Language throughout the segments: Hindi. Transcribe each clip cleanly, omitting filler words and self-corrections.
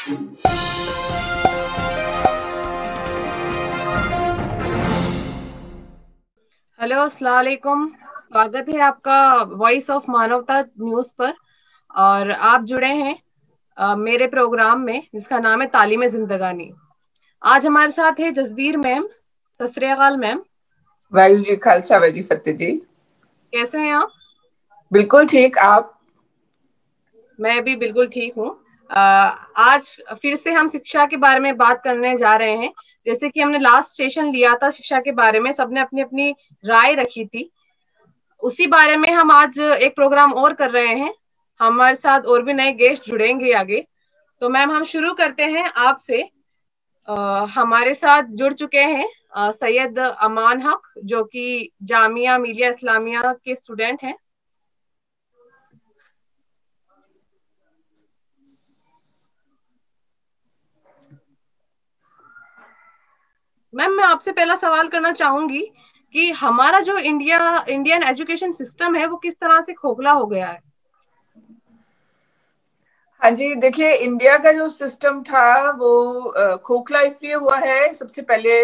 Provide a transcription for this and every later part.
हेलो, अस्सलाम वालेकुम। स्वागत है आपका वॉइस ऑफ मानवता न्यूज पर। और आप जुड़े हैं मेरे प्रोग्राम में जिसका नाम है तालीम जिंदगानी। आज हमारे साथ है जसबीर मैम। सत श्री अकाल मैम। वाहिगुरू जी खालसा वाहिगुरू जी फतेह जी। कैसे हैं आप? बिल्कुल ठीक। आप? मैं भी बिल्कुल ठीक हूँ। आज फिर से हम शिक्षा के बारे में बात करने जा रहे हैं। जैसे कि हमने लास्ट सेशन लिया था शिक्षा के बारे में, सबने अपनी अपनी राय रखी थी। उसी बारे में हम आज एक प्रोग्राम और कर रहे हैं। हमारे साथ और भी नए गेस्ट जुड़ेंगे आगे। तो मैम हम शुरू करते हैं आपसे। हमारे साथ जुड़ चुके हैं सैयद अमान हक, जो कि जामिया मिलिया इस्लामिया के स्टूडेंट हैं। मैम मैं आपसे पहला सवाल करना चाहूंगी कि हमारा जो इंडियन एजुकेशन सिस्टम है वो किस तरह से खोखला हो गया है। हाँ जी, देखिए, इंडिया का जो सिस्टम था वो खोखला इसलिए हुआ है। सबसे पहले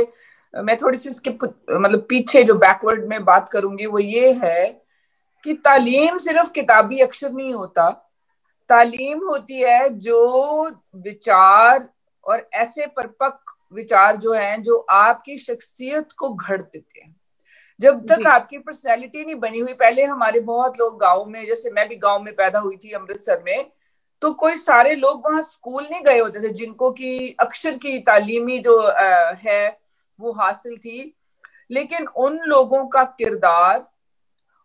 मैं थोड़ी सी उसके मतलब पीछे जो बैकवर्ड में बात करूंगी वो ये है कि तालीम सिर्फ किताबी अक्षर नहीं होता। तालीम होती है जो विचार, और ऐसे परिपक्व विचार जो हैं जो आपकी शख्सियत को घड़ देते हैं। जब तक जी। आपकी पर्सनैलिटी नहीं बनी हुई, पहले हमारे बहुत लोग गांव में, जैसे मैं भी गांव में पैदा हुई थी अमृतसर में, तो कोई सारे लोग वहां स्कूल नहीं गए होते थे जिनको की अक्षर की तालीमी जो है वो हासिल थी। लेकिन उन लोगों का किरदार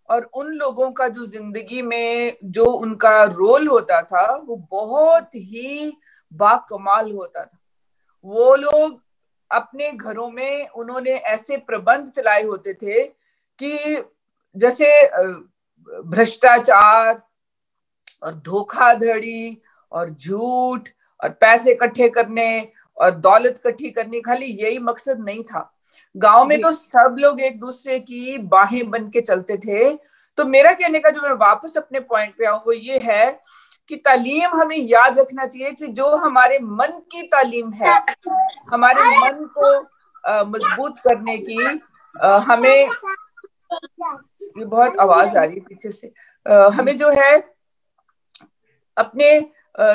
और उन लोगों का जो जिंदगी में जो उनका रोल होता था वो बहुत ही बाकमाल होता था। वो लोग अपने घरों में उन्होंने ऐसे प्रबंध चलाए होते थे कि जैसे भ्रष्टाचार और धोखाधड़ी और झूठ और पैसे इकट्ठे करने और दौलत इकट्ठी करनी, खाली यही मकसद नहीं था। गांव में जी। तो सब लोग एक दूसरे की बाहें बन के चलते थे। तो मेरा कहने का, जो मैं वापस अपने पॉइंट पे आऊं, वो ये है कि तालीम हमें याद रखना चाहिए कि जो हमारे मन की तालीम है, हमारे मन को मजबूत करने की, हमें, ये बहुत आवाज आ रही है पीछे से, हमें जो है अपने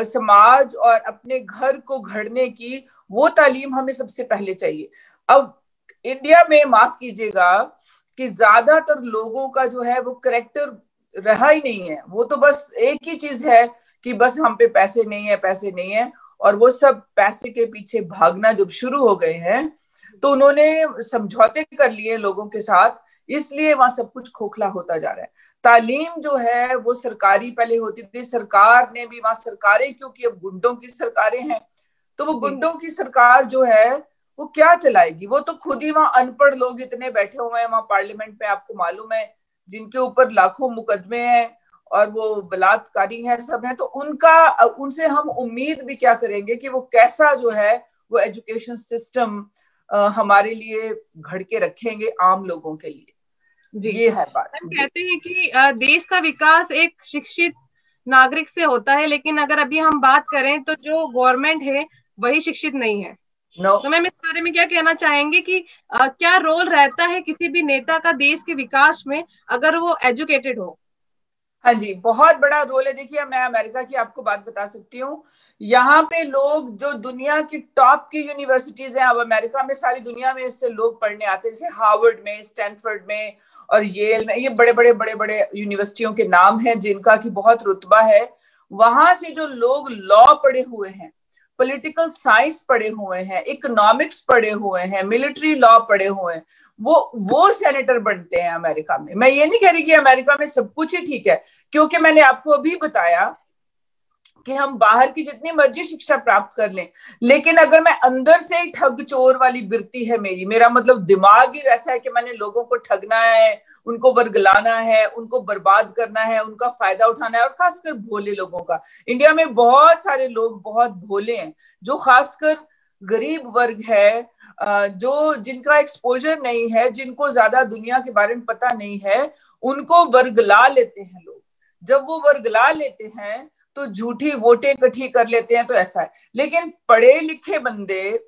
समाज और अपने घर को घड़ने की वो तालीम हमें सबसे पहले चाहिए। अब इंडिया में, माफ कीजिएगा, कि ज्यादातर लोगों का जो है वो करेक्टर रहा ही नहीं है। वो तो बस एक ही चीज है कि बस हम पे पैसे नहीं है, पैसे नहीं है, और वो सब पैसे के पीछे भागना जब शुरू हो गए हैं तो उन्होंने समझौते कर लिए लोगों के साथ, इसलिए वहां सब कुछ खोखला होता जा रहा है। तालीम जो है वो सरकारी पहले होती थी, सरकार ने भी वहां सरकारें, क्योंकि अब गुंडों की सरकारें हैं, तो वो जी। गुंडों की सरकार जो है वो क्या चलाएगी? वो तो खुद ही वहां अनपढ़ लोग इतने बैठे हुए हैं वहां पार्लियामेंट में, आपको मालूम है, जिनके ऊपर लाखों मुकदमे हैं और वो बलात्कारी हैं, सब हैं। तो उनसे हम उम्मीद भी क्या करेंगे कि वो कैसा जो है वो एजुकेशन सिस्टम हमारे लिए घड़ के रखेंगे आम लोगों के लिए। जी। ये है बात हम जी। कहते हैं कि देश का विकास एक शिक्षित नागरिक से होता है, लेकिन अगर अभी हम बात करें तो जो गवर्नमेंट है वही शिक्षित नहीं है। नो। तो मैम इस बारे में क्या कहना चाहेंगे कि क्या रोल रहता है किसी भी नेता का देश के विकास में अगर वो एजुकेटेड हो? हाँ जी, बहुत बड़ा रोल है। देखिए, मैं अमेरिका की आपको बात बता सकती हूँ। यहाँ पे लोग जो दुनिया की टॉप की यूनिवर्सिटीज हैं, अब अमेरिका में सारी दुनिया में इससे लोग पढ़ने आते हैं, जैसे हार्वर्ड में, स्टैनफोर्ड में और येल में, ये बड़े बड़े यूनिवर्सिटियों के नाम हैं जिनका की बहुत रुतबा है। वहां से जो लोग लॉ पढ़े हुए हैं, पॉलिटिकल साइंस पढ़े हुए हैं, इकोनॉमिक्स पढ़े हुए हैं, मिलिट्री लॉ पढ़े हुए हैं, वो सेनेटर बनते हैं अमेरिका में। मैं ये नहीं कह रही कि अमेरिका में सब कुछ ही ठीक है, क्योंकि मैंने आपको अभी बताया कि हम बाहर की जितनी मर्जी शिक्षा प्राप्त कर लें, लेकिन अगर मैं अंदर से ही ठग चोर वाली बिरती है मेरा मतलब दिमाग ही वैसा है कि मैंने लोगों को ठगना है, उनको वर्गलाना है, उनको बर्बाद करना है, उनका फायदा उठाना है, और खासकर भोले लोगों का। इंडिया में बहुत सारे लोग बहुत भोले हैं, जो खासकर गरीब वर्ग है, जो जिनका एक्सपोजर नहीं है, जिनको ज्यादा दुनिया के बारे में पता नहीं है, उनको वर्गला लेते हैं लोग। जब वो वर्गला लेते हैं तो झूठी वोटें इकट्ठी कर लेते हैं, तो ऐसा है। लेकिन पढ़े लिखे बंदे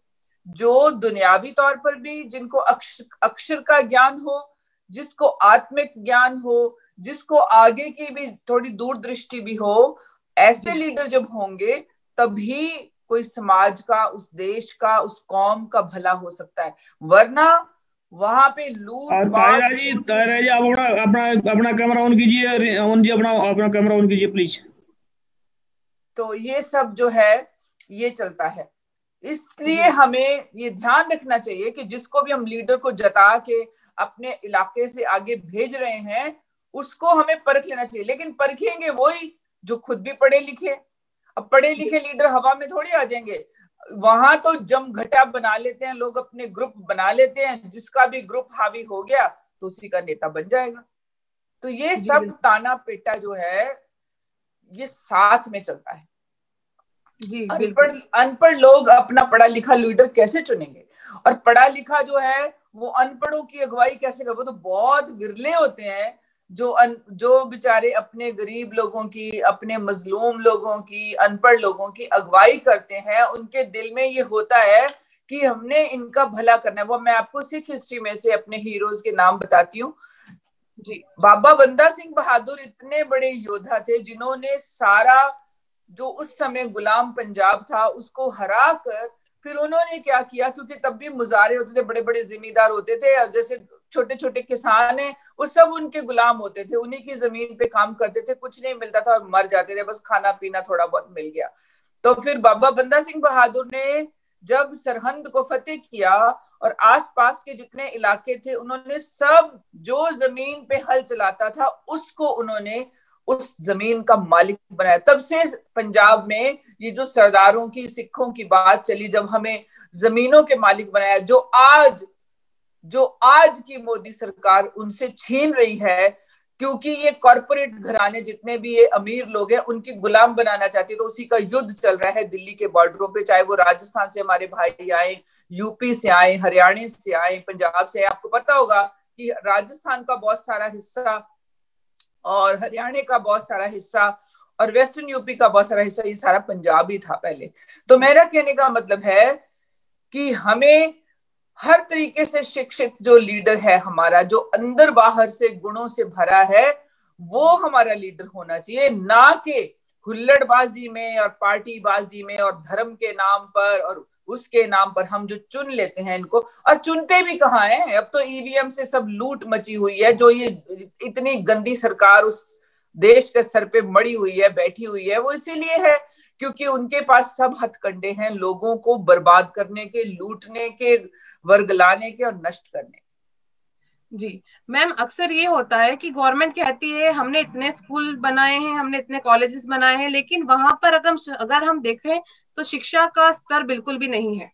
जो दुनियावी तौर पर भी, जिनको अक्षर का ज्ञान हो, जिसको आत्मिक ज्ञान हो, जिसको आगे की भी थोड़ी दूरदृष्टि भी हो, ऐसे लीडर जब होंगे तभी कोई समाज का, उस देश का, उस कौम का भला हो सकता है। वरना वहां पे लूट और पाट। तायरा जी आप अपना अपना अपना कैमरा ऑन कीजिए, ऑन जी अपना अपना कैमरा ऑन कीजिए प्लीज। तो ये सब जो है ये चलता है। इसलिए हमें ये ध्यान रखना चाहिए कि जिसको भी हम लीडर को जता के अपने इलाके से आगे भेज रहे हैं, उसको हमें परख लेना चाहिए। लेकिन परखेंगे वही जो खुद भी पढ़े लिखे। अब पढ़े लिखे लीडर हवा में थोड़ी आ जाएंगे, वहां तो जम घटा बना लेते हैं लोग, अपने ग्रुप बना लेते हैं, जिसका भी ग्रुप हावी हो गया तो उसी का नेता बन जाएगा। तो ये सब ताना पेटा जो है ये साथ में चलता है। अनपढ़ लोग अपना पढ़ा लिखा लीडर कैसे चुनेंगे, और पढ़ा लिखा जो है वो अनपढ़ों की अगुवाई कैसे करे? वो तो बहुत विरले होते हैं जो बेचारे अपने गरीब लोगों की, अपने मजलूम लोगों की, अनपढ़ लोगों की अगुवाई करते हैं। उनके दिल में ये होता है कि हमने इनका भला करना है। वो मैं आपको सिख हिस्ट्री में से अपने हीरोज के नाम बताती हूँ जी। बाबा बंदा सिंह बहादुर इतने बड़े योद्धा थे जिन्होंने सारा जो उस समय गुलाम पंजाब था उसको हरा कर फिर उन्होंने क्या किया, क्योंकि तब भी मुजारे होते थे, बड़े बड़े जिम्मेदार होते थे, और जैसे छोटे छोटे किसान हैं वो सब उनके गुलाम होते थे, उन्हीं की जमीन पे काम करते थे, कुछ नहीं मिलता था और मर जाते थे, बस खाना पीना थोड़ा बहुत मिल गया। तो फिर बाबा बंदा सिंह बहादुर ने जब सरहंद को फतेह किया और आसपास के जितने इलाके थे उन्होंने सब, जो जमीन पे हल चलाता था उसको उन्होंने उस जमीन का मालिक बनाया। तब से पंजाब में ये जो सरदारों की, सिखों की बात चली, जब हमें जमीनों के मालिक बनाया, जो आज की मोदी सरकार उनसे छीन रही है, क्योंकि ये कॉरपोरेट घराने जितने भी ये अमीर लोग हैं उनकी गुलाम बनाना चाहती है। तो उसी का युद्ध चल रहा है दिल्ली के बॉर्डरों पे, चाहे वो राजस्थान से हमारे भाई आए, यूपी से आए, हरियाणा से आए, पंजाब से। आपको पता होगा कि राजस्थान का बहुत सारा हिस्सा और हरियाणा का बहुत सारा हिस्सा और वेस्टर्न यूपी का बहुत सारा हिस्सा, ये सारा पंजाबी था पहले। तो मेरा कहने का मतलब है कि हमें हर तरीके से शिक्षित जो लीडर है हमारा, जो अंदर बाहर से गुणों से भरा है, वो हमारा लीडर होना चाहिए, ना कि हुल्लड़बाजी में और पार्टीबाजी में और धर्म के नाम पर और उसके नाम पर हम जो चुन लेते हैं इनको। और चुनते भी कहाँ हैं, अब तो ईवीएम से सब लूट मची हुई है। जो ये इतनी गंदी सरकार उस देश के सर पे मड़ी हुई है, बैठी हुई है, वो इसीलिए है क्योंकि उनके पास सब हथकंडे हैं लोगों को बर्बाद करने के, लूटने के, वर्गलाने के और नष्ट करने के। जी मैम, अक्सर ये होता है कि गवर्नमेंट कहती है हमने इतने स्कूल बनाए हैं, हमने इतने कॉलेजेस बनाए हैं, लेकिन वहां पर अगर हम देखें तो शिक्षा का स्तर बिल्कुल भी नहीं है।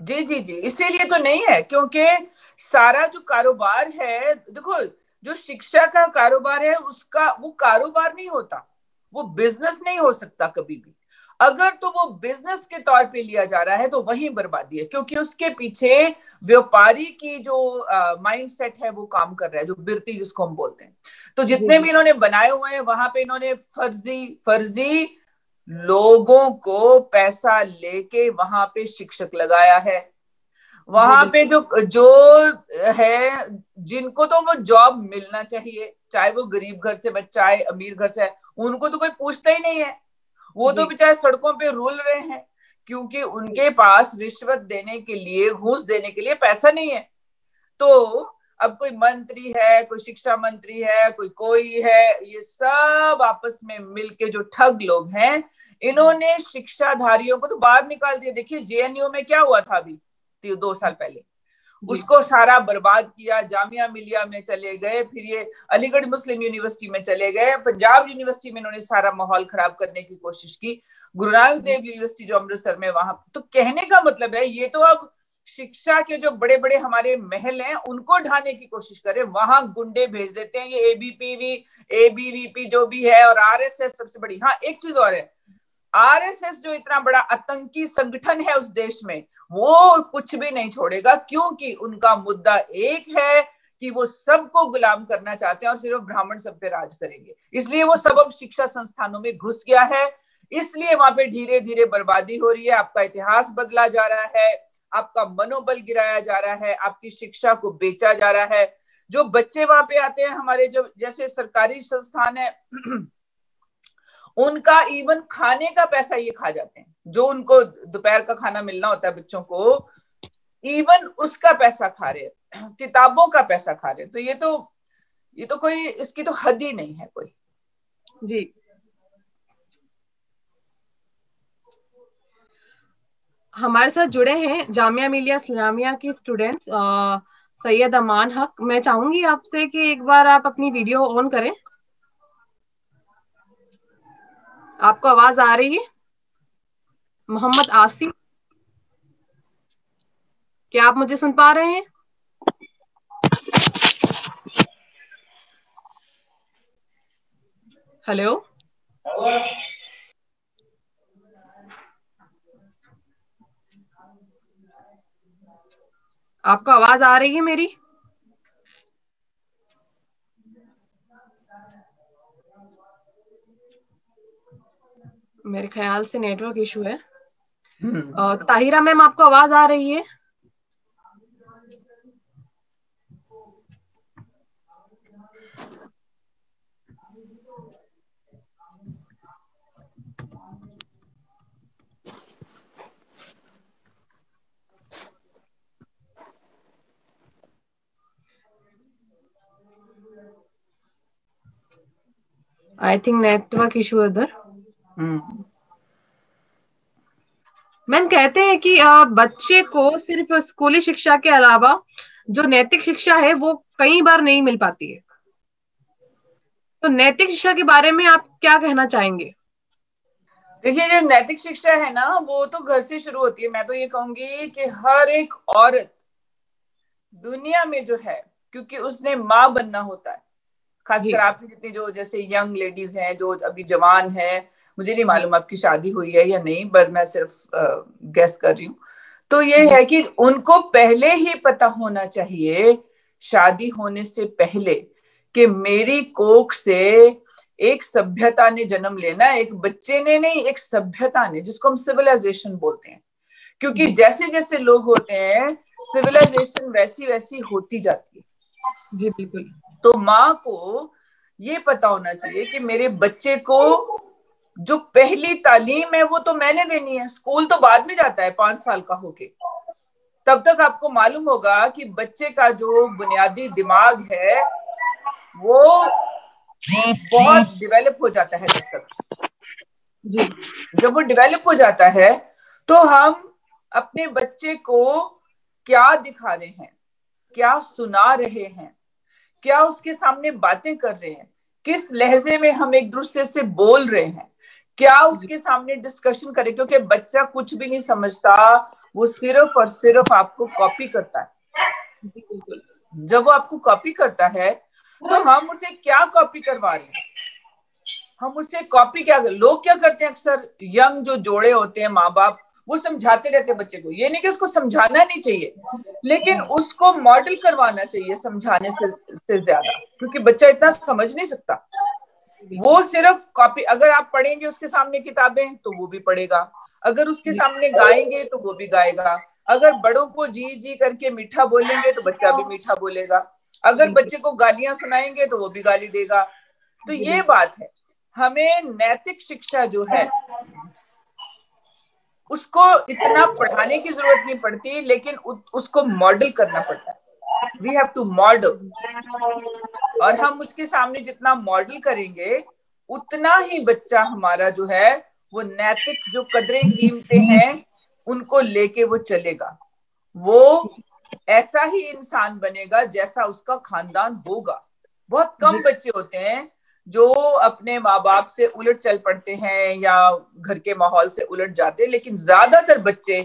जी जी जी, इसीलिए तो नहीं है, क्योंकि सारा जो कारोबार है, देखो जो शिक्षा का कारोबार है उसका वो कारोबार नहीं होता, वो बिजनेस नहीं हो सकता कभी भी। अगर तो वो बिजनेस के तौर पे लिया जा रहा है तो वही बर्बादी है, क्योंकि उसके पीछे व्यापारी की जो माइंडसेट है वो काम कर रहा है, जो बिरती जिसको हम बोलते हैं। तो जितने भी इन्होंने बनाए हुए हैं वहां पे इन्होंने फर्जी लोगों को पैसा लेके वहां पे शिक्षक लगाया है। वहां पे जो है जिनको तो वो जॉब मिलना चाहिए, चाहे वो गरीब घर से बच्चा है, अमीर घर से है, उनको तो कोई पूछता ही नहीं है। वो तो बेचारे सड़कों पे रुल रहे हैं क्योंकि उनके पास रिश्वत देने के लिए, घूस देने के लिए पैसा नहीं है। तो अब कोई मंत्री है, कोई शिक्षा मंत्री है, कोई है, ये सब आपस में मिलके जो ठग लोग हैं, इन्होंने शिक्षाधारियों को तो बाहर निकाल दिया। देखिए जेएनयू में क्या हुआ था अभी 2 साल पहले, उसको सारा बर्बाद किया। जामिया मिलिया में चले गए, फिर ये अलीगढ़ मुस्लिम यूनिवर्सिटी में चले गए, पंजाब यूनिवर्सिटी में इन्होंने सारा माहौल खराब करने की कोशिश की, गुरु नानक देव यूनिवर्सिटी जो अमृतसर में, वहां। तो कहने का मतलब है ये तो अब शिक्षा के जो बड़े बड़े हमारे महल हैं उनको ढाने की कोशिश करें, वहां गुंडे भेज देते हैं, ये एबीवीपी जो भी है, और आरएसएस सबसे बड़ी। हाँ, एक चीज और है, आरएसएस जो इतना बड़ा आतंकी संगठन है उस देश में, वो कुछ भी नहीं छोड़ेगा, क्योंकि उनका मुद्दा एक है कि वो सबको गुलाम करना चाहते हैं और सिर्फ ब्राह्मण सब पे राज करेंगे। इसलिए वो सब अब शिक्षा संस्थानों में घुस गया है, इसलिए वहां पे धीरे धीरे बर्बादी हो रही है, आपका इतिहास बदला जा रहा है, आपका मनोबल गिराया जा रहा है, आपकी शिक्षा को बेचा जा रहा है। जो बच्चे वहां पे आते हैं, हमारे जो जैसे सरकारी संस्थान है, उनका इवन खाने का पैसा ये खा जाते हैं, जो उनको दोपहर का खाना मिलना होता है बच्चों को, इवन उसका पैसा खा रहे हैं, किताबों का पैसा खा रहे हैं। तो ये तो कोई, इसकी तो हद ही नहीं है कोई। जी, हमारे साथ जुड़े हैं जामिया मिलिया इस्लामिया की स्टूडेंट्स सैयद अमान हक। मैं चाहूंगी आपसे कि एक बार आप अपनी वीडियो ऑन करें। आपको आवाज आ रही है? मोहम्मद आसिफ, क्या आप मुझे सुन पा रहे हैं? हेलो, आपको आवाज आ रही है मेरी? मेरे ख्याल से नेटवर्क इशू है। ताहिरा मैम, आपको आवाज आ रही है? आई थिंक नेटवर्क इशू है उधर। मैम कहते हैं कि बच्चे को सिर्फ स्कूली शिक्षा के अलावा जो नैतिक शिक्षा है वो कई बार नहीं मिल पाती है। तो नैतिक शिक्षा के बारे में आप क्या कहना चाहेंगे? देखिए, जो नैतिक शिक्षा है ना, वो तो घर से शुरू होती है। मैं तो ये कहूंगी कि हर एक औरत दुनिया में जो है, क्योंकि उसने माँ बनना होता है, खासकर आपकी जितनी जो जैसे यंग लेडीज हैं, जो अभी जवान है, मुझे नहीं मालूम आपकी शादी हुई है या नहीं, पर मैं सिर्फ गेस कर रही हूँ। तो ये है कि उनको पहले ही पता होना चाहिए, शादी होने से पहले, कि मेरी कोख से एक सभ्यता ने जन्म लेना, एक बच्चे ने नहीं, एक सभ्यता ने, जिसको हम सिविलाइजेशन बोलते हैं। क्योंकि जैसे जैसे लोग होते हैं, सिविलाइजेशन वैसी वैसी होती जाती है। जी बिल्कुल। तो माँ को ये पता होना चाहिए कि मेरे बच्चे को जो पहली तालीम है वो तो मैंने देनी है। स्कूल तो बाद में जाता है 5 साल का होके, तब तक आपको मालूम होगा कि बच्चे का जो बुनियादी दिमाग है वो बहुत डेवलप हो जाता है। तब तक जी, जब वो डेवलप हो जाता है तो हम अपने बच्चे को क्या दिखा रहे हैं, क्या सुना रहे हैं, क्या उसके सामने बातें कर रहे हैं, किस लहजे में हम एक दूसरे से बोल रहे हैं, क्या उसके सामने डिस्कशन करें। क्योंकि बच्चा कुछ भी नहीं समझता, वो सिर्फ और सिर्फ आपको कॉपी करता है। जब वो आपको कॉपी करता है तो हम उसे क्या कॉपी करवा रहे हैं, हम उसे कॉपी क्या कर, लोग क्या करते हैं अक्सर, यंग जो जोड़े होते हैं, माँ बाप, वो समझाते रहते हैं बच्चे को। ये नहीं कि उसको समझाना नहीं चाहिए, लेकिन उसको मॉडल करवाना चाहिए समझाने से ज्यादा, क्योंकि बच्चा इतना समझ नहीं सकता। वो सिर्फ कॉपी, अगर आप पढ़ेंगे उसके सामने किताबें तो वो भी पढ़ेगा, अगर उसके सामने गाएंगे तो वो भी गाएगा, अगर बड़ों को जी जी करके मीठा बोलेंगे तो बच्चा भी मीठा बोलेगा, अगर बच्चे को गालियां सुनाएंगे तो वो भी गाली देगा। तो ये बात है, हमें नैतिक शिक्षा जो है उसको इतना पढ़ाने की जरूरत नहीं पड़ती, लेकिन उसको मॉडल करना पड़ता है। वी हैव टू मॉडल, और हम उसके सामने जितना मॉडल करेंगे उतना ही बच्चा हमारा जो है वो नैतिक जो कदरें कीमतें हैं उनको लेके वो चलेगा। वो ऐसा ही इंसान बनेगा जैसा उसका खानदान होगा। बहुत कम बच्चे होते हैं जो अपने माँ बाप से उलट चल पड़ते हैं या घर के माहौल से उलट जाते हैं, लेकिन ज्यादातर बच्चे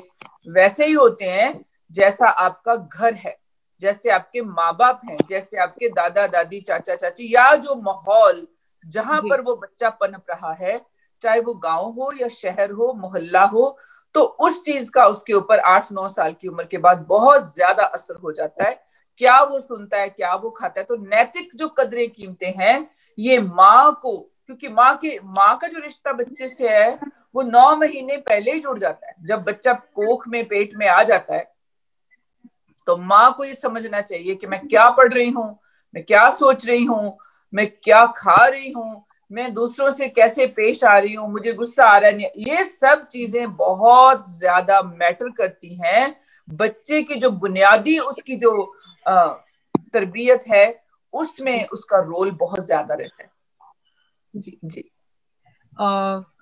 वैसे ही होते हैं जैसा आपका घर है, जैसे आपके माँ बाप हैं, जैसे आपके दादा दादी चाचा चाची, या जो माहौल जहां पर वो बच्चा पनप रहा है, चाहे वो गांव हो या शहर हो, मोहल्ला हो, तो उस चीज का उसके ऊपर 8-9 साल की उम्र के बाद बहुत ज्यादा असर हो जाता है क्या वो सुनता है, क्या वो खाता है। तो नैतिक जो कदरें कीमतें हैं ये माँ को, क्योंकि माँ का जो रिश्ता बच्चे से है वो 9 महीने पहले ही जुड़ जाता है। जब बच्चा कोख में पेट में आ जाता है तो माँ को ये समझना चाहिए कि मैं क्या पढ़ रही हूँ, मैं क्या सोच रही हूँ, मैं क्या खा रही हूँ, मैं दूसरों से कैसे पेश आ रही हूँ, मुझे गुस्सा आ रहा है। ये सब चीजें बहुत ज्यादा मैटर करती हैं। बच्चे की जो बुनियादी उसकी जो तरबियत है उसमें उसका रोल बहुत ज्यादा रहता है। जी जी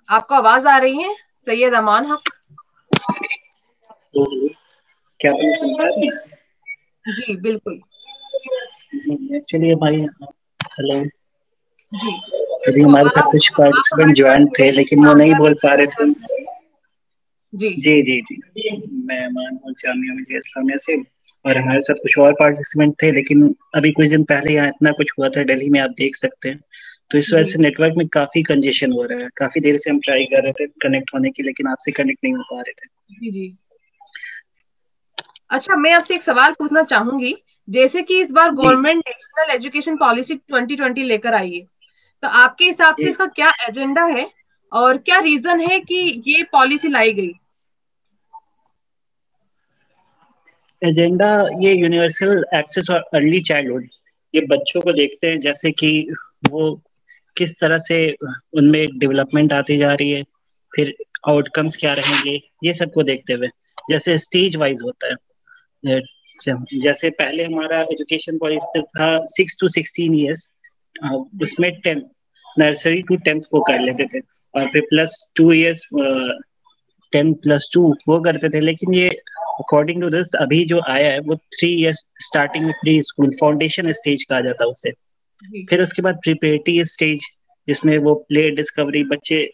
आपको आवाज आ रही है सैयद अमान हक? क्या तुम सुन पा रही हैं? जी बिल्कुल। एक्चुअली हमारी, हेलो, जी अभी तो हमारे साथ आप कुछ आप पार्टिसिपेंट हमारे साथ ज्वाइन थे जुड़े लेकिन वो नहीं बोल पा रहे थे। जी जी जी जी, मैं अमान हूँ जामिया मिलिया इस्लामिया से, और हमारे साथ कुछ और पार्टिसिपेंट थे लेकिन अभी कुछ दिन पहले यहाँ इतना कुछ हुआ था दिल्ली में, आप देख सकते हैं। तो इस वजह जी से नेटवर्क में काफी कंजेशन हो रहा है। काफी देर से हम ट्राई कर रहे थे कनेक्ट होने की, लेकिन आपसे कनेक्ट नहीं हो पा रहे थे। जी जी। अच्छा, मैं आपसे एक सवाल पूछना चाहूंगी। जैसे कि इस बार जी जी गवर्नमेंट नेशनल एजुकेशन पॉलिसी 2020 लेकर आई है, तो आपके हिसाब से जी। इसका क्या एजेंडा है और क्या रीजन है कि ये पॉलिसी लाई गई? एजेंडा ये यूनिवर्सल एक्सेस और अर्ली चाइल्डहुड, ये बच्चों को देखते हैं जैसे कि वो किस तरह से उनमें डेवलपमेंट आती जा रही है, फिर आउटकम्स क्या रहेंगे, ये सब को देखते हुए जैसे स्टेज वाइज होता है। जैसे पहले हमारा एजुकेशन पॉलिसी था 6 to 16 years, उसमें 10 नर्सरी टू 10th को कर लेते थे, और फिर +2 years 10+2 वो करते थे। लेकिन ये अकॉर्डिंग टू दिस अभी जो आया है वो 3 years स्टार्टिंग में प्री स्कूल फाउंडेशन स्टेज कहा जाता है उसे। जी फिर उसके बाद प्रिपेरेटरी स्टेज, जिसमें वो प्ले डिस्कवरी बच्चे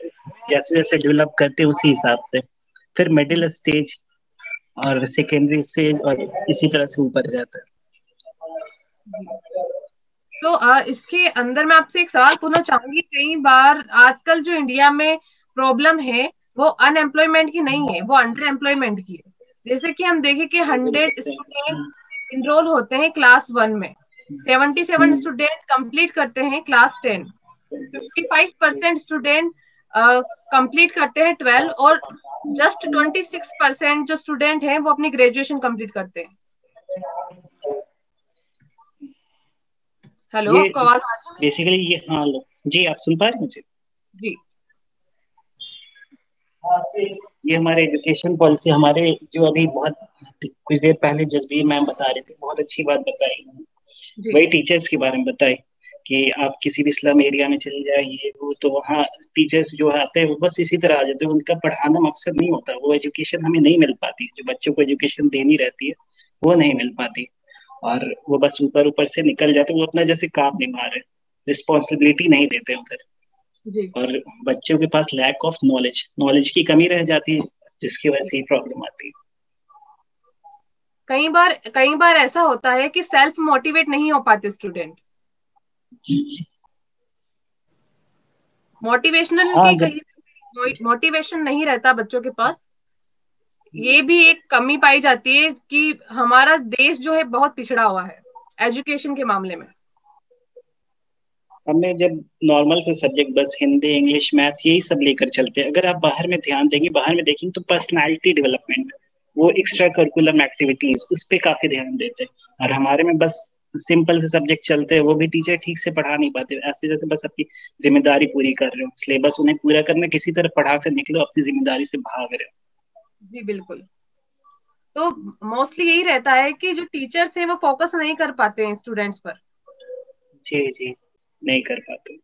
जैसे जैसे डेवलप करते हैं उसी हिसाब से। फिर मिडिल स्टेज और सेकेंडरी स्टेज, और इसी तरह से ऊपर जाता है। जी। तो इसके अंदर मैं आपसे एक सवाल पूछना चाहूंगी। कई बार आजकल जो इंडिया में प्रॉब्लम है वो अनएम्प्लॉयमेंट की नहीं है, वो अंडर एम्प्लॉयमेंट की है। जैसे कि हम देखें कि 100 स्टूडेंट इनरोल होते हैं क्लास 1 में, 77 स्टूडेंट कंप्लीट करते हैं क्लास 10, 55% स्टूडेंट कंप्लीट करते हैं 12, और जस्ट 26% जो स्टूडेंट हैं वो अपनी ग्रेजुएशन कंप्लीट करते हैं। हेलो, ये आपको आवाज आ रही है? बेसिकली ये, हाँ लो जी, आप सुन पा रहे हैं मुझे? जी ये हमारे एजुकेशन पॉलिसी, हमारे जो अभी बहुत कुछ देर पहले जसबीर मैम बता रहे थे, बहुत अच्छी बात बताई। जी वही टीचर्स के बारे में बताई कि आप किसी भी स्लम एरिया में चले जाइए, वो तो वहाँ टीचर्स जो आते हैं वो बस इसी तरह आ जाते हैं, उनका पढ़ाना मकसद नहीं होता। वो एजुकेशन हमें नहीं मिल पाती, जो बच्चों को एजुकेशन देनी रहती है वो नहीं मिल पाती, और वो बस ऊपर ऊपर से निकल जाते हैं। वो अपना जैसे काम निभा रहे, रिस्पॉन्सिबिलिटी नहीं देते उधर, जी। और बच्चों के पास लैक ऑफ नॉलेज की कमी रह जाती है, जिसकी वजह से ही प्रॉब्लम आती है। कई बार ऐसा होता है कि सेल्फ मोटिवेट नहीं हो पाते स्टूडेंट, मोटिवेशनल हाँ की जब, कहीं मोटिवेशन नहीं रहता बच्चों के पास। ये भी एक कमी पाई जाती है कि हमारा देश जो है बहुत पिछड़ा हुआ है एजुकेशन के मामले में। हमें जब नॉर्मल से सब्जेक्ट बस हिंदी इंग्लिश मैथ्स यही सब लेकर चलते हैं, अगर आप बाहर में ध्यान देंगे, बाहर में देखेंगे तो पर्सनालिटी डेवलपमेंट, वो एक्स्ट्रा करिकुलम एक्टिविटीज, उस पर काफी ध्यान देते हैं। और हमारे में बस सिंपल से सब्जेक्ट चलते हैं, वो भी टीचर ठीक से पढ़ा नहीं पाते, ऐसे जैसे बस अपनी जिम्मेदारी पूरी कर रहे हो, सिलेबस उन्हें पूरा करना, किसी तरह पढ़ा कर निकलो, अपनी जिम्मेदारी से भाग रहे हो। जी बिल्कुल। तो मोस्टली यही रहता है कि जो टीचर्स हैं वो फोकस नहीं कर पाते हैं स्टूडेंट्स पर। जी जी, नहीं कर पाते।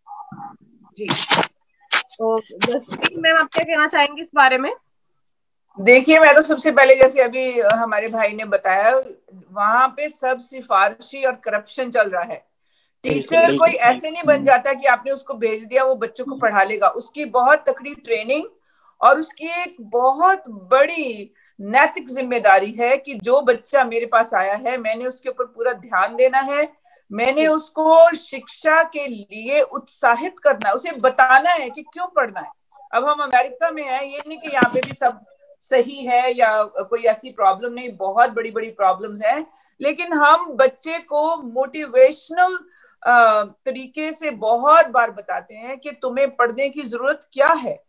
जी। तो जसप्रीत मैम, आप क्या कहना चाहेंगे इस बारे में? देखिए, मैं तो सबसे पहले जैसे अभी हमारे भाई ने बताया, वहां पे सब सिफारिशी और करप्शन चल रहा है। बिल्कुल टीचर कोई बिल्कुल सही। ऐसे नहीं बन जाता कि आपने उसको भेज दिया वो बच्चों को पढ़ा लेगा। उसकी बहुत तकड़ी ट्रेनिंग और उसकी एक बहुत बड़ी नैतिक जिम्मेदारी है कि जो बच्चा मेरे पास आया है मैंने उसके ऊपर पूरा ध्यान देना है, मैंने उसको शिक्षा के लिए उत्साहित करना है, उसे बताना है कि क्यों पढ़ना है। अब हम अमेरिका में हैं, ये नहीं कि यहाँ पे भी सब सही है या कोई ऐसी प्रॉब्लम नहीं, बहुत बड़ी बड़ी प्रॉब्लम्स हैं, लेकिन हम बच्चे को मोटिवेशनल तरीके से बहुत बार बताते हैं कि तुम्हें पढ़ने की जरूरत क्या है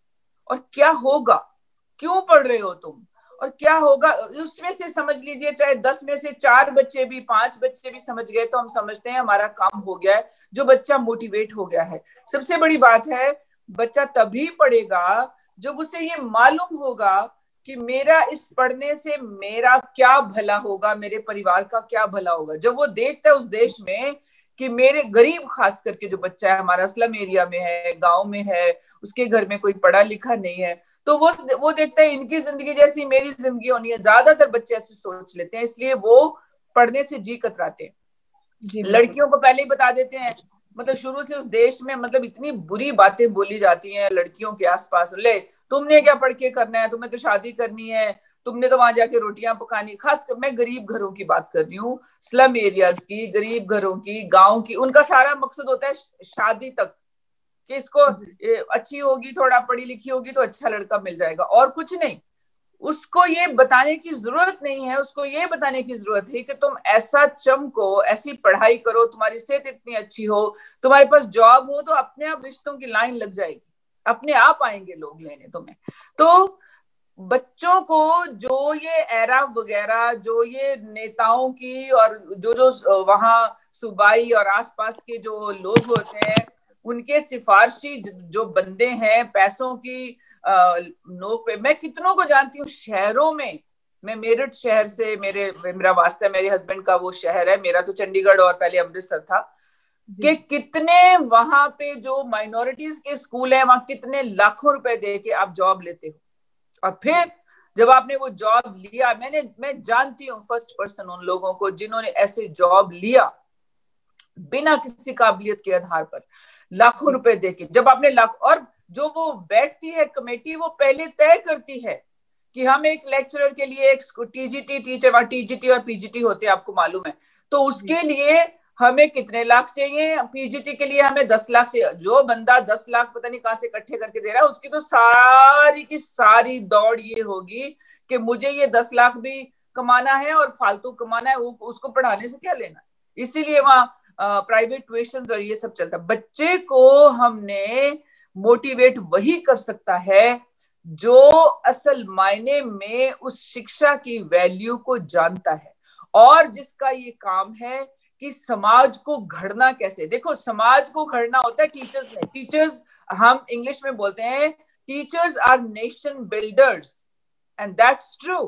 और क्या होगा, क्यों पढ़ रहे हो तुम और क्या होगा। उसमें से समझ लीजिए चाहे 10 में से 4 बच्चे भी 5 बच्चे भी समझ गए तो हम समझते हैं हमारा काम हो गया है, जो बच्चा मोटिवेट हो गया है। सबसे बड़ी बात है बच्चा तभी पढ़ेगा जब उसे ये मालूम होगा कि मेरा इस पढ़ने से मेरा क्या भला होगा, मेरे परिवार का क्या भला होगा। जब वो देखता है उस देश में कि मेरे गरीब, खास करके जो बच्चा है हमारा स्लम एरिया में है, गांव में है, उसके घर में कोई पढ़ा लिखा नहीं है, तो वो देखता है इनकी जिंदगी जैसी मेरी जिंदगी होनी है। ज्यादातर बच्चे ऐसे सोच लेते हैं, इसलिए वो पढ़ने से जी कतराते हैं। लड़कियों को पहले ही बता देते हैं, मतलब शुरू से उस देश में मतलब इतनी बुरी बातें बोली जाती हैं लड़कियों के आसपास, ले तुमने क्या पढ़ के करना है, तुम्हें तो शादी करनी है, तुमने तो वहां जाके रोटियां पकानी। खास कर मैं गरीब घरों की बात कर रही हूँ, स्लम एरियाज की, गरीब घरों की, गांव की। उनका सारा मकसद होता है शादी तक, कि इसको अच्छी होगी, थोड़ा पढ़ी लिखी होगी तो अच्छा लड़का मिल जाएगा, और कुछ नहीं। उसको ये बताने की जरूरत नहीं है, उसको ये बताने की जरूरत है कि तुम ऐसा चमको, ऐसी पढ़ाई करो, तुम्हारी सेहत इतनी अच्छी हो, तुम्हारे पास जॉब हो, तो अपने आप रिश्तों की लाइन लग जाएगी, अपने आप आएंगे लोग लेने तुम्हें। तो बच्चों को जो ये एरा वगैरह, जो ये नेताओं की और जो वहां सूबाई और आसपास के जो लोग होते हैं, उनके सिफारशी जो बंदे हैं पैसों की नोक पे, मैं कितनों को जानती हूँ शहरों में। मैं मेरठ शहर से, मेरा वास्ता है, मेरे हस्बैंड का वो शहर है, मेरा तो चंडीगढ़ और पहले अमृतसर था, कि कितने वहां पे जो माइनॉरिटीज के स्कूल हैं, वहां कितने लाखों रुपए दे के आप जॉब लेते हो, और फिर जब आपने वो जॉब लिया, मैं जानती हूँ फर्स्ट पर्सन उन लोगों को जिन्होंने ऐसे जॉब लिया बिना किसी काबिलियत के आधार पर, लाखों रुपए देके। जब आपने और जो वो बैठती है कमेटी, वो पहले तय करती है कि हम एक लेक्चरर के लिए, एक टीजीटी टीचर, टीजीटी और पीजीटी होते हैं आपको मालूम है, तो उसके लिए हमें कितने लाख चाहिए, पीजीटी के लिए हमें 10 लाख चाहिए। जो बंदा 10 लाख पता नहीं कहां से इकट्ठे करके दे रहा है, उसकी तो सारी की सारी दौड़ ये होगी कि मुझे ये 10 लाख भी कमाना है और फालतू कमाना है, उसको पढ़ाने से क्या लेना। इसीलिए वहां प्राइवेट ट्यूशन और ये सब चलता है। बच्चे को हमने मोटिवेट वही कर सकता है जो असल मायने में उस शिक्षा की वैल्यू को जानता है, और जिसका ये काम है कि समाज को घड़ना कैसे। देखो, समाज को घड़ना होता है टीचर्स ने। टीचर्स, हम इंग्लिश में बोलते हैं, teachers our nation builders, and that's true,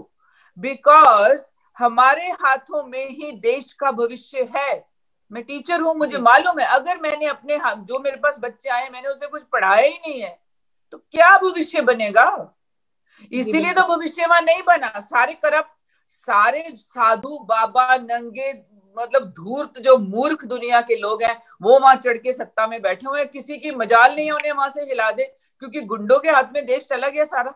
because हमारे हाथों में ही देश का भविष्य है। मैं टीचर हूं, मुझे मालूम है, अगर मैंने अपने जो मेरे पास बच्चे आए, मैंने उसे कुछ पढ़ाया ही नहीं है, तो क्या भविष्य बनेगा। इसीलिए तो भविष्य वहां नहीं बना। सारे करप्ट, सारे साधु बाबा, नंगे, मतलब धूर्त जो मूर्ख दुनिया के लोग हैं, वो वहां चढ़ के सत्ता में बैठे हुए हैं। किसी की मजाल नहीं है उन्हें वहां से हिला दे, क्योंकि गुंडों के हाथ में देश चला गया सारा।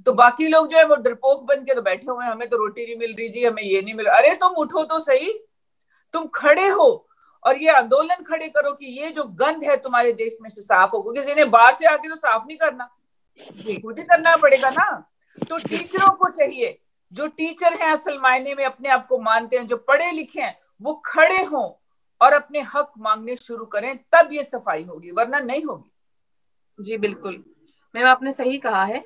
तो बाकी लोग जो है वो डरपोक बन के तो बैठे हुए हैं, हमें तो रोटी नहीं मिल रही जी, हमें ये नहीं मिल रहा। अरे तुम उठो तो सही, तुम खड़े हो और ये आंदोलन खड़े करो कि ये जो गंध है तुम्हारे देश में से साफ हो। किसी ने बाहर से आके तो साफ नहीं करना, खुद ही करना पड़ेगा ना। तो टीचरों को चाहिए, जो टीचर हैं असल मायने में अपने आप को मानते हैं, जो पढ़े लिखे हैं, वो खड़े हों और अपने हक मांगने शुरू करें, तब ये सफाई होगी, वरना नहीं होगी। जी बिल्कुल मैम, आपने सही कहा है।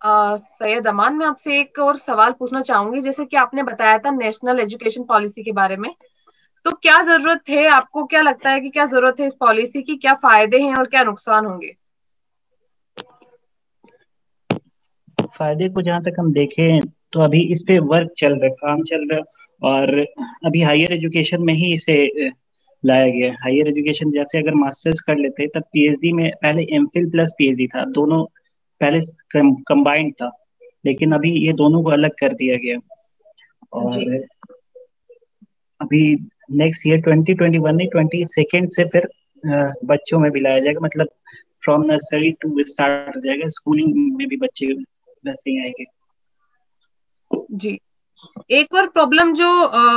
सैयद अमान, मैं आपसे एक और सवाल पूछना चाहूंगी। जैसे कि आपने बताया था नेशनल एजुकेशन पॉलिसी के बारे में, तो क्या जरूरत है, आपको क्या लगता है कि क्या जरूरत है इस पॉलिसी की, क्या फायदे हैं और क्या नुकसान होंगे? फायदे को जहां तक हम देखें तो अभी इस पे वर्क चल रहा है, काम चल रहा है, और अभी हायर एजुकेशन में ही इसे लाया गया है। हायर एजुकेशन जैसे अगर मास्टर्स कर लेते तब पीएचडी में पहले एमफिल प्लस पीएचडी था, दोनों पहले कंबाइंड था, लेकिन अभी ये दोनों को अलग कर दिया गया। और अभी नेक्स्ट ईयर 2021 नहीं 22 से फिर बच्चों में भी लाया जाएगा, मतलब फ्रॉम नर्सरी टू स्टार्ट हो जाएगा, स्कूलिंग में भी बच्चे वैसे ही आएंगे। जी, एक और प्रॉब्लम जो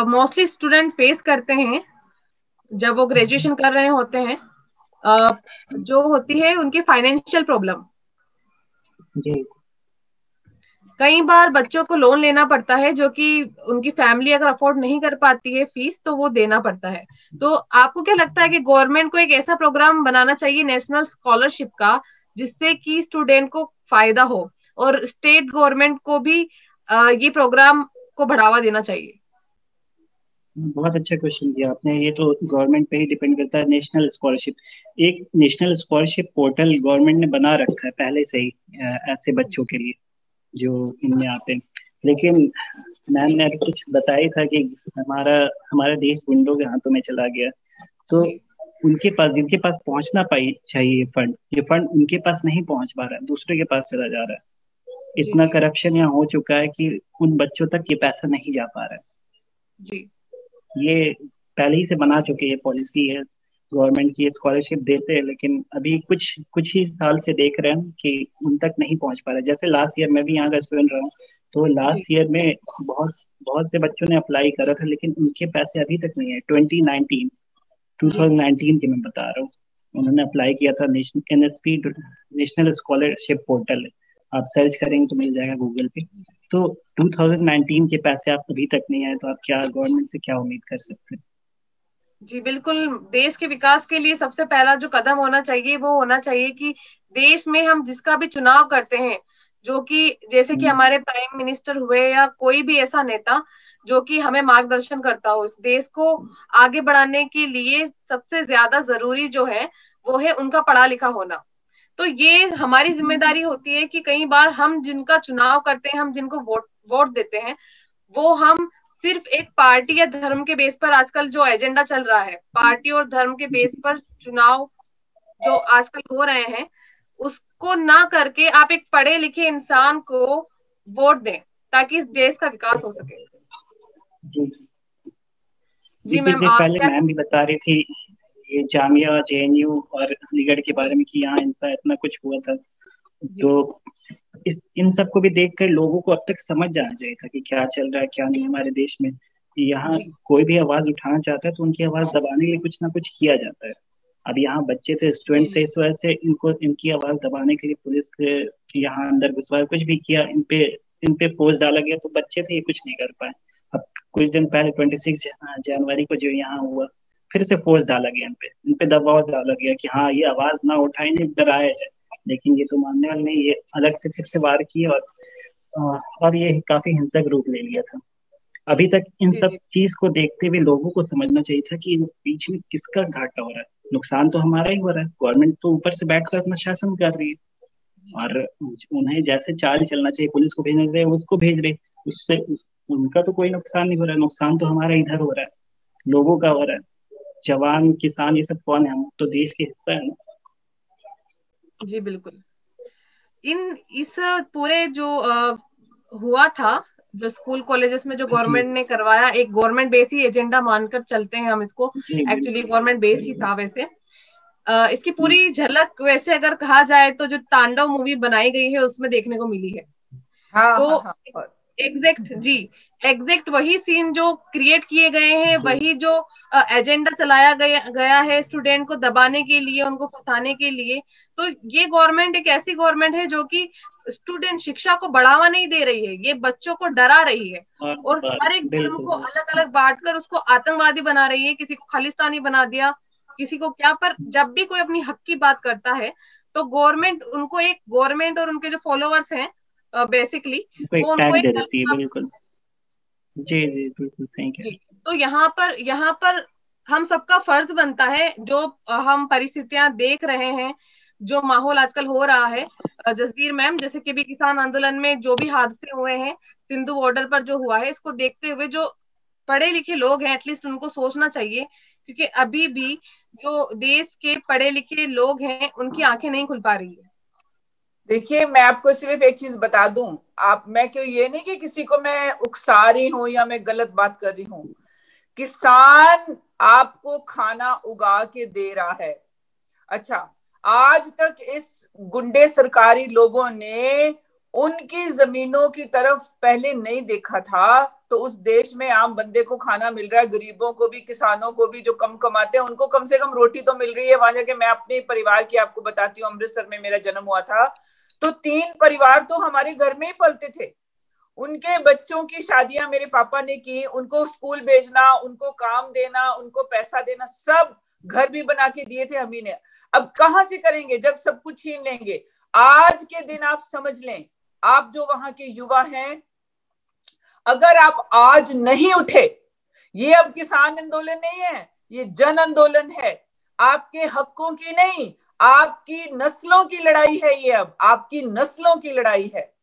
मोस्टली स्टूडेंट फेस करते हैं जब वो ग्रेजुएशन कर रहे होते हैं, जो होती है उनकी फाइनेंशियल प्रॉब्लम। जी, कई बार बच्चों को लोन लेना पड़ता है, जो कि उनकी फैमिली अगर अफोर्ड नहीं कर पाती है फीस, तो वो देना पड़ता है। तो आपको क्या लगता है कि गवर्नमेंट को एक ऐसा प्रोग्राम बनाना चाहिए नेशनल स्कॉलरशिप का, जिससे कि स्टूडेंट को फायदा हो, और स्टेट गवर्नमेंट को भी ये प्रोग्राम को बढ़ावा देना चाहिए? बहुत अच्छा क्वेश्चन दिया आपने। ये तो गवर्नमेंट पे ही डिपेंड करता है। नेशनल स्कॉलरशिप, एक नेशनल स्कॉलरशिप पोर्टल गवर्नमेंट ने बना रखा है पहले से ही, ऐसे बच्चों के लिए जो इनमें आते हैं। लेकिन मैम ने अभी कुछ बताया था कि हमारा देश गुंडों के हाथों में चला गया। तो उनके पास, जिनके पास पहुंचना पाई चाहिए ये फंड उनके पास नहीं पहुंच पा रहा है, दूसरे के पास चला जा रहा है। इतना करप्शन यहाँ हो चुका है कि उन बच्चों तक ये पैसा नहीं जा पा रहा है। जी, ये पहले ही से बना चुके हैं, पॉलिसी है गवर्नमेंट की, स्कॉलरशिप देते हैं, लेकिन अभी कुछ ही साल से देख रहे हैं कि उन तक नहीं पहुंच पा रहा है। जैसे लास्ट ईयर, मैं भी यहाँ का स्टूडेंट रहा हूँ, तो लास्ट ईयर में बहुत बहुत से बच्चों ने अप्लाई करा था, लेकिन उनके पैसे अभी तक नहीं है। 2019 की मैं बता रहा हूँ, उन्होंने अप्लाई किया था। NSP नेशनल स्कॉलरशिप पोर्टल है, आप सर्च करेंगे तो मिल जाएगा गूगल पे। तो 2019 के पैसे आप अभी तक नहीं आए, तो आप क्या गवर्नमेंट से क्या उम्मीद कर सकते हैं? जी बिल्कुल। देश के विकास के लिए सबसे पहला जो कदम होना चाहिए वो होना चाहिए कि देश में हम जिसका भी चुनाव करते हैं, जो कि जैसे कि हमारे प्राइम मिनिस्टर हुए या कोई भी ऐसा नेता जो कि हमें मार्गदर्शन करता हो, इस देश को आगे बढ़ाने के लिए सबसे ज्यादा जरूरी जो है वो है उनका पढ़ा लिखा होना। तो ये हमारी जिम्मेदारी होती है कि कई बार हम जिनका चुनाव करते हैं, हम जिनको वोट देते हैं, वो हम सिर्फ एक पार्टी या धर्म के बेस पर, आजकल जो एजेंडा चल रहा है पार्टी और धर्म के बेस पर चुनाव जो आजकल हो रहे हैं, उसको ना करके आप एक पढ़े लिखे इंसान को वोट दें ताकि इस देश का विकास हो सके। जी जी कुछ मैम, देर आप पहले क्या? मैम भी बता रही थी ये जामिया, JNU और अलीगढ़ के बारे में, कि यहाँ इनसा इतना कुछ हुआ था। तो इन सब को भी देखकर लोगों को अब तक समझ जाना चाहिए था कि क्या चल रहा है क्या नहीं हमारे देश में। यहाँ कोई भी आवाज उठाना चाहता है तो उनकी आवाज दबाने के लिए कुछ ना कुछ किया जाता है। अब यहाँ बच्चे थे, स्टूडेंट थे, इस वजह से इनकी आवाज दबाने के लिए पुलिस के यहाँ अंदर घुसवाया, कुछ भी किया, इन पे फोर्स डाला गया, तो बच्चे थे, ये कुछ नहीं कर पाए। अब कुछ दिन पहले 26 जनवरी को जो यहाँ हुआ, फिर से फोर्स डाला गया, इन पे दबाव डाला गया कि हाँ ये आवाज ना उठाए, इन्हें डराया जाए। लेकिन ये तो मानने वाले नहीं, ये अलग से फिर से वार किए, और ये काफी हिंसक रूप ले लिया था। अभी तक इन सब चीज को देखते हुए लोगों को समझना चाहिए था कि इस बीच में किसका घाटा हो रहा है। नुकसान तो हमारा ही हो रहा है, गवर्नमेंट तो ऊपर से बैठकर अपना शासन कर रही है, और उन्हें जैसे चाल चलना चाहिए, पुलिस को भेजना चाहिए उसको भेज रहे, उससे उनका तो कोई नुकसान नहीं हो रहा है। नुकसान तो हमारा इधर हो रहा है, लोगों का हो रहा है। जवान, किसान, ये सब कौन है? हम तो देश के हिस्सा है ना। जी बिल्कुल। इस पूरे जो हुआ था, जो स्कूल कॉलेजेस में जो गवर्नमेंट ने करवाया, एक गवर्नमेंट बेस ही एजेंडा मानकर चलते हैं हम इसको, एक्चुअली गवर्नमेंट बेस ही था वैसे। इसकी पूरी झलक वैसे अगर कहा जाए तो जो तांडव मूवी बनाई गई है उसमें देखने को मिली है। तो एग्जैक्ट वही सीन जो क्रिएट किए गए हैं, वही जो एजेंडा चलाया गया है स्टूडेंट को दबाने के लिए, उनको फंसाने के लिए। तो ये गवर्नमेंट एक ऐसी गवर्नमेंट है जो कि स्टूडेंट शिक्षा को बढ़ावा नहीं दे रही है, ये बच्चों को डरा रही है, और हर एक धर्म को अलग अलग बांटकर उसको आतंकवादी बना रही है। किसी को खालिस्तानी बना दिया, किसी को क्या। पर जब भी कोई अपनी हक की बात करता है तो गवर्नमेंट और उनके जो फॉलोअर्स हैं बेसिकली वो उनको एक देती है। बिल्कुल जी बिल्कुल सही कह रही हैं। तो यहाँ पर हम सबका फर्ज बनता है, जो हम परिस्थितियां देख रहे हैं, जो माहौल आजकल हो रहा है जसबीर मैम, जैसे कि भी किसान आंदोलन में जो भी हादसे हुए हैं, सिंधु बॉर्डर पर जो हुआ है, इसको देखते हुए जो पढ़े लिखे लोग हैं एटलीस्ट उनको सोचना चाहिए, क्योंकि अभी भी जो देश के पढ़े लिखे लोग हैं उनकी आंखें नहीं खुल पा रही है। देखिए, मैं आपको सिर्फ एक चीज बता दूं, मैं क्यों, ये नहीं कि किसी को मैं उकसा रही हूं या मैं गलत बात कर रही हूं। किसान आपको खाना उगा के दे रहा है। अच्छा, आज तक इस गुंडे सरकारी लोगों ने उनकी जमीनों की तरफ पहले नहीं देखा था, तो उस देश में आम बंदे को खाना मिल रहा है, गरीबों को भी, किसानों को भी, जो कम कमाते हैं उनको कम से कम रोटी तो मिल रही है। वहां जाके मैं अपने परिवार की आपको बताती हूँ, अमृतसर में मेरा जन्म हुआ था, तो 3 परिवार तो हमारे घर में ही पलते थे। उनके बच्चों की शादियां मेरे पापा ने की, उनको स्कूल भेजना, उनको काम देना, उनको पैसा देना, सब घर भी बना के दिए थे हम ही ने। अब कहां से करेंगे जब सब कुछ छीन लेंगे। आज के दिन आप समझ लें, आप जो वहां के युवा हैं, अगर आप आज नहीं उठे, ये अब किसान आंदोलन नहीं है, ये जन आंदोलन है। आपके हकों की नहीं, आपकी नस्लों की लड़ाई है। ये अब आपकी नस्लों की लड़ाई है।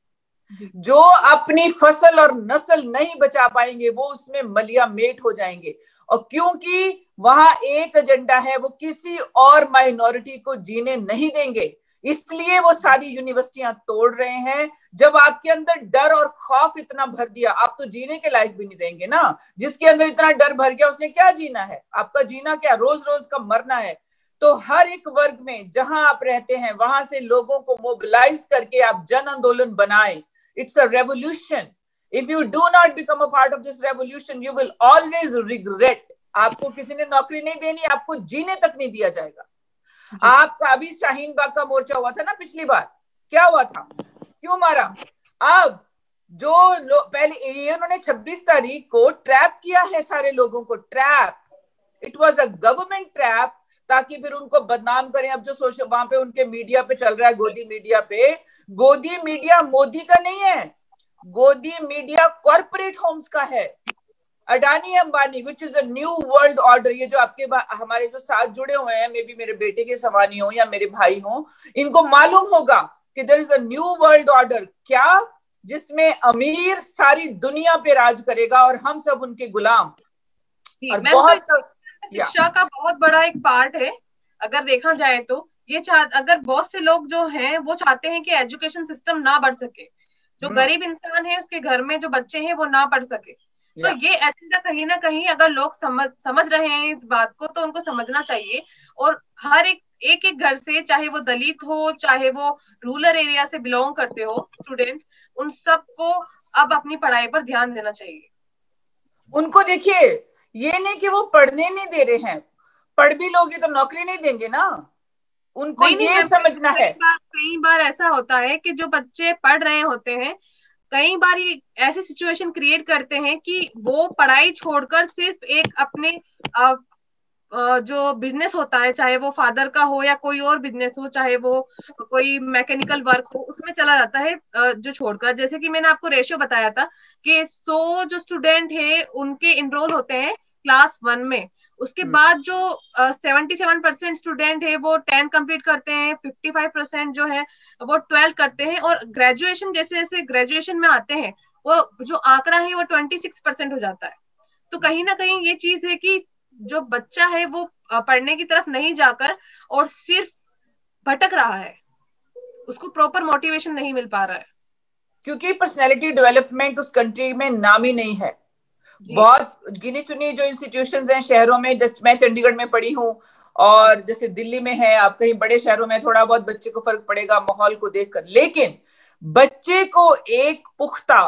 जो अपनी फसल और नस्ल नहीं बचा पाएंगे वो उसमें मलिया मेट हो जाएंगे। और क्योंकि वहां एक एजेंडा है, वो किसी और माइनॉरिटी को जीने नहीं देंगे, इसलिए वो सारी यूनिवर्सिटियां तोड़ रहे हैं। जब आपके अंदर डर और खौफ इतना भर दिया, आप तो जीने के लायक भी नहीं देंगे ना। जिसके अंदर इतना डर भर गया उसने क्या जीना है? आपका जीना क्या, रोज रोज का मरना है। तो हर एक वर्ग में जहां आप रहते हैं वहां से लोगों को मोबिलाइज करके आप जन आंदोलन बनाएं। It's a revolution. If you do not become a part of this revolution, you will always regret. आपको किसी ने नौकरी नहीं देनी, आपको जीने तक नहीं दिया जाएगा। आपका अभी शाहीन बाग का मोर्चा हुआ था ना पिछली बार, क्या हुआ था, क्यों मारा? अब जो पहले ये उन्होंने 26 तारीख को ट्रैप किया है सारे लोगों को, trap. It was a government trap, ताकि फिर उनको बदनाम करें। अब जो सोशल वहां पे उनके मीडिया पे चल रहा है, गोदी मीडिया पे, गोदी मीडिया मोदी का नहीं है, गोदी मीडिया कॉर्पोरेट होम्स का है, Adani Ambani, which is a new world order. ये जो आपके हमारे जो साथ जुड़े हुए हैं, मे बी मेरे बेटे के सवानी हो या मेरे भाई हो, इनको मालूम होगा कि there is a new world order, क्या, जिसमें अमीर सारी दुनिया पे राज करेगा और हम सब उनके गुलाम। और बहुत शिक्षा का बहुत बड़ा एक पार्ट है अगर देखा जाए तो। ये अगर बहुत से लोग जो हैं वो चाहते हैं कि एजुकेशन सिस्टम ना बढ़ सके, जो गरीब इंसान है उसके घर में जो बच्चे हैं वो ना पढ़ सके। तो ये एजेंडा कहीं ना कहीं अगर लोग समझ रहे हैं इस बात को, तो उनको समझना चाहिए। और हर एक घर से, चाहे वो दलित हो, चाहे वो रूरल एरिया से बिलोंग करते हो स्टूडेंट, उन सबको अब अपनी पढ़ाई पर ध्यान देना चाहिए। उनको देखिए, ये नहीं कि वो पढ़ने नहीं दे रहे हैं, पढ़ भी लोगे तो नौकरी नहीं देंगे ना, उनको ये समझना है। कई बार ऐसा होता है कि जो बच्चे पढ़ रहे होते हैं, कई बार ये ऐसी सिचुएशन क्रिएट करते हैं कि वो पढ़ाई छोड़कर सिर्फ एक अपने जो बिजनेस होता है, चाहे वो फादर का हो या कोई और बिजनेस हो, चाहे वो कोई मैकेनिकल वर्क हो, उसमें चला जाता है जो छोड़कर। जैसे कि मैंने आपको रेशियो बताया था कि 100 जो स्टूडेंट है उनके इनरोल होते हैं क्लास 1 में, उसके बाद जो 77% स्टूडेंट है वो 10 कंप्लीट करते हैं, 55% जो है वो 12 करते हैं, और ग्रेजुएशन जैसे जैसे ग्रेजुएशन में आते हैं वो जो आंकड़ा है वो 26% हो जाता है। तो कहीं ना कहीं ये चीज है कि जो बच्चा है वो पढ़ने की तरफ नहीं जाकर और सिर्फ भटक रहा है, उसको प्रॉपर मोटिवेशन नहीं मिल पा रहा है, क्योंकि पर्सनैलिटी डेवलपमेंट उस कंट्री में नाम ही नहीं है। बहुत गिनी चुनी जो इंस्टीट्यूशंस हैं शहरों में, जस्ट मैं चंडीगढ़ में पढ़ी हूँ, और जैसे दिल्ली में है, आप कहीं बड़े शहरों में थोड़ा बहुत बच्चे को फर्क पड़ेगा माहौल को देखकर। लेकिन बच्चे को एक पुख्ता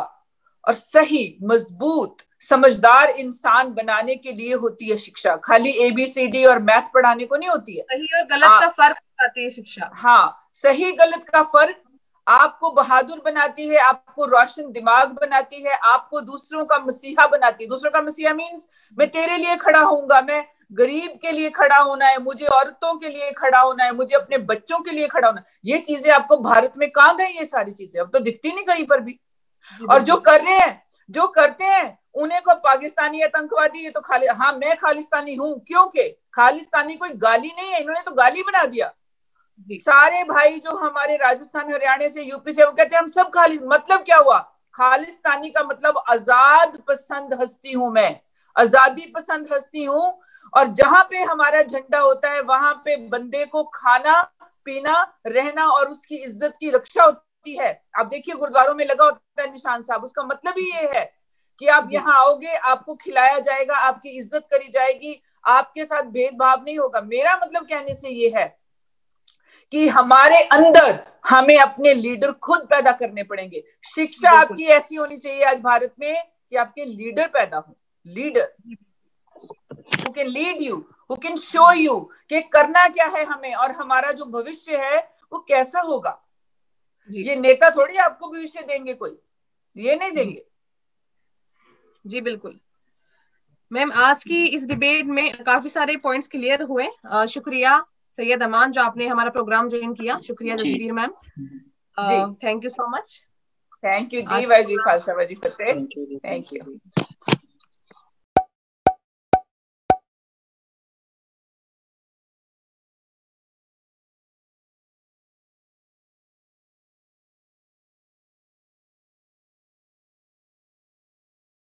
और सही, मजबूत, समझदार इंसान बनाने के लिए होती है शिक्षा, खाली ABCD और मैथ पढ़ाने को नहीं होती है। सही और गलत का फर्क बताती है शिक्षा। हाँ, सही गलत का फर्क आपको बहादुर बनाती है, आपको रोशन दिमाग बनाती है, आपको दूसरों का मसीहा बनाती है। दूसरों का मसीहा मीन्स मैं तेरे लिए खड़ा होऊंगा, मैं गरीब के लिए खड़ा होना है, मुझे औरतों के लिए खड़ा होना है, मुझे अपने बच्चों के लिए खड़ा होना है। ये चीजें आपको भारत में कहाँ गई? ये सारी चीजें अब तो दिखती नहीं कहीं पर भी। और जो कर रहे हैं, जो करते हैं, उन्हें को पाकिस्तानी आतंकवादी, ये तो हाँ मैं खालिस्तानी हूं, क्योंकि खालिस्तानी कोई गाली नहीं है, इन्होंने तो गाली बना दिया। सारे भाई जो हमारे राजस्थान, हरियाणा से, यूपी से, वो कहते हैं हम सब मतलब क्या हुआ? खालिस्तानी का मतलब आजाद पसंद हस्ती हूं मैं, आजादी पसंद हस्ती हूं। और जहां पे हमारा झंडा होता है वहां पे बंदे को खाना पीना, रहना और उसकी इज्जत की रक्षा होती है। आप देखिए गुरुद्वारों में लगा होता है निशान साहब, उसका मतलब ही ये है कि आप यहाँ आओगे, आपको खिलाया जाएगा, आपकी इज्जत करी जाएगी, आपके साथ भेदभाव नहीं होगा। मेरा मतलब कहने से ये है कि हमारे अंदर हमें अपने लीडर खुद पैदा करने पड़ेंगे। शिक्षा आपकी ऐसी होनी चाहिए आज भारत में कि आपके लीडर पैदा हो, leader who can lead you, who can show you कि करना क्या है हमें और हमारा जो भविष्य है वो कैसा होगा। ये नेता थोड़ी आपको भविष्य देंगे कोई, ये नहीं देंगे। जी बिल्कुल मैम, आज की इस डिबेट में काफी सारे पॉइंट्स क्लियर हुए। शुक्रिया सैयद अमान जो आपने हमारा प्रोग्राम ज्वाइन किया। शुक्रिया Jasbir ma'am, thank you so much. Thank you जी। वाहिगुरू जी खालसा वाहिगुरू जी फतेह। Thank you. Thank you.